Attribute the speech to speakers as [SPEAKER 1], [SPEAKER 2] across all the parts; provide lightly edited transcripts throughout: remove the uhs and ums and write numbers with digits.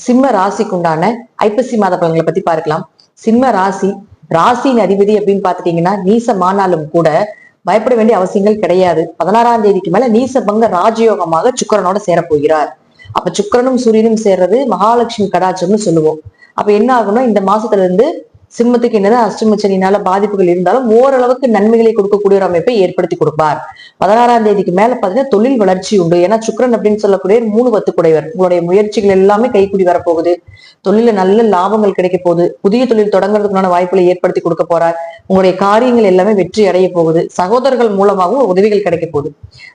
[SPEAKER 1] சிம்ம ராசிக்கு உண்டான ஐப்பசி மாத பலன்களை பத்தி பார்க்கலாம். சிம்ம ராசி, ராசியின் அதிபதி அப்படின்னு பாத்துட்டீங்கன்னா நீசமானாலும் கூட பயப்பட வேண்டிய அவசியங்கள் கிடையாது. 16ஆம் தேதிக்கு மேல நீச பங்க ராஜயோகமாக சுக்கிரனோட சேரப்போகிறார். அப்ப சுக்கிரனும் சூரியனும் சேர்றது மகாலட்சுமி கடாட்சம்னு சொல்லுவோம். அப்ப என்ன ஆகும்னா இந்த மாசத்துல இருந்து சிம்மத்துக்கு என்னதான் அஷ்டமச்சனினால பாதிப்புகள் இருந்தாலும் ஓரளவுக்கு நன்மைகளை கொடுக்கக்கூடிய ஒரு அமைப்பை ஏற்படுத்தி கொடுப்பார். 16ஆம் தேதிக்கு மேல பாத்தீங்கன்னா தொழில் வளர்ச்சி உண்டு. ஏன்னா சுக்கிரன் அப்படின்னு சொல்லக்கூடிய 3 வத்துக்குடையவர். உங்களுடைய முயற்சிகள் எல்லாமே கைக்கூடி வரப்போகுது. தொழில நல்ல லாபங்கள் கிடைக்க போகுது. புதிய தொழில் தொடங்குறதுக்கான வாய்ப்புகளை ஏற்படுத்தி கொடுக்க போறார். உங்களுடைய காரியங்கள் எல்லாமே வெற்றி அடைய போகுது. சகோதரர்கள் மூலமாகவும் உதவிகள் கிடைக்க போகுது.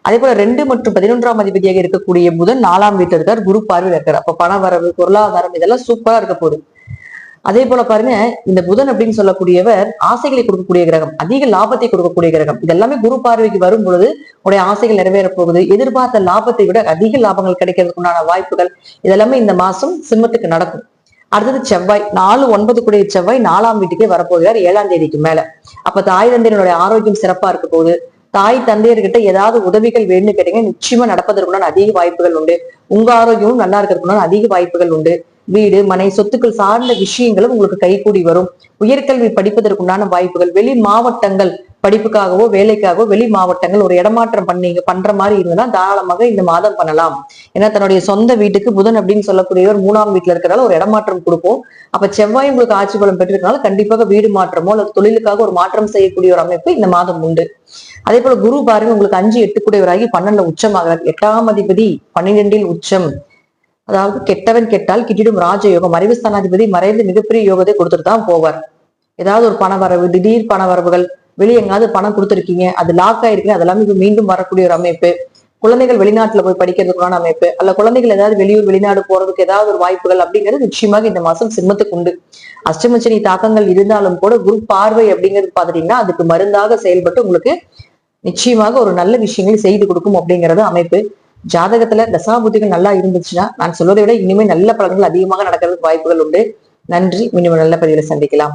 [SPEAKER 1] அதே போல 2 மற்றும் 11ஆம் அதிபதியாக இருக்கக்கூடிய புதன் 4ஆம் வீட்டில் இருக்கார், குரு பார்வையில் இருக்கார். அப்ப பண வரவு, பொருளாதாரம் இதெல்லாம் சூப்பரா இருக்க போகுது. அதே போல பாருங்க, இந்த புதன் அப்படின்னு சொல்லக்கூடியவர் ஆசைகளை கொடுக்கக்கூடிய கிரகம், அதிக லாபத்தை கொடுக்கக்கூடிய கிரகம். இதெல்லாமே குரு பார்வைக்கு வரும் பொழுது உடைய ஆசைகள் நிறைவேற போகுது. எதிர்பார்த்த லாபத்தை விட அதிக லாபங்கள் கிடைக்கிறதுக்கு உண்டான வாய்ப்புகள் இதெல்லாமே இந்த மாசம் சிம்மத்துக்கு நடக்கும். அடுத்தது செவ்வாய், 4-9 கூடிய செவ்வாய் 4ஆம் வீட்டுக்கே வரப்போகிறார் 7ஆம் தேதிக்கு மேல. அப்ப தாய் தந்தையனுடைய ஆரோக்கியம் சிறப்பா இருக்க போகுது. தாய் தந்தையர்கிட்ட ஏதாவது உதவிகள் வேணும்னு கேட்டீங்க, நிச்சயமா நடப்பதற்குண்டான அதிக வாய்ப்புகள் உண்டு. உங்க ஆரோக்கியமும் நல்லா இருக்கிறதுக்குண்டான அதிக வாய்ப்புகள் உண்டு. வீடு மனை சொத்துக்கள் சார்ந்த விஷயங்களும் உங்களுக்கு கைகூடி வரும். உயர்கல்வி படிப்பதற்குண்டான வாய்ப்புகள், வெளி மாவட்டங்கள் படிப்புக்காகவோ வேலைக்காகவோ வெளி மாவட்டங்கள் ஒரு இடமாற்றம் பண்ற மாதிரி இருந்ததுன்னா தாராளமாக இந்த மாதம் பண்ணலாம். ஏன்னா தன்னுடைய சொந்த வீட்டுக்கு புதன் அப்படின்னு சொல்லக்கூடியவர் 3ஆம் வீட்டுல இருக்கிறதால ஒரு இடமாற்றம் கொடுப்போம். அப்ப செவ்வாய் உங்களுக்கு ஆட்சி பலம் பெற்றிருக்கனால கண்டிப்பாக வீடு மாற்றமோ அல்லது தொழிலுக்காக ஒரு மாற்றம் செய்யக்கூடிய ஒரு அமைப்பு இந்த மாதம் உண்டு. அதே போல குரு பாருங்க உங்களுக்கு 5-8 கூடியவராகி 12 உச்சமாகிறார். 8ஆம் அதிபதி 12இல் உச்சம். அதாவது கெட்டவன் கெட்டால் கிட்டிடும் ராஜயோகம். மறைவு ஸ்தானாதிபதி மறைந்து மிகப்பெரிய யோகத்தை கொடுத்துட்டு தான் போவார். ஏதாவது ஒரு பண வரவு, திடீர் பண வரவுகள், வெளியே எங்காவது பணம் கொடுத்துருக்கீங்க, அது லாக் ஆயிருக்கு, அதெல்லாம் மீண்டும் வரக்கூடிய ஒரு அமைப்பு. குழந்தைகள் வெளிநாட்டுல போய் படிக்கிறதுக்கான அமைப்பு, அல்ல குழந்தைகள் ஏதாவது வெளியூர் வெளிநாடு போறதுக்கு ஏதாவது ஒரு வாய்ப்புகள் அப்படிங்கிறது நிச்சயமாக இந்த மாசம் சிம்மத்துக்கு உண்டு. அஷ்டமச்சனி தாக்கங்கள் இருந்தாலும் கூட குரு பார்வை அப்படிங்கிறது பாத்துட்டீங்கன்னா அதுக்கு மருந்தாக செயல்பட்டு உங்களுக்கு நிச்சயமாக ஒரு நல்ல விஷயங்களை செய்து கொடுக்கும் அப்படிங்கிறது அமைப்பு. ஜாதகத்துல தசாபுத்திகள் நல்லா இருந்துச்சுன்னா நான் சொல்வதை விட இனிமே நல்ல பலன்கள் அதிகமாக நடக்கிறதுக்கு வாய்ப்புகள் உண்டு. நன்றி. மீண்டும் நல்ல பதிவில் சந்திக்கலாம்.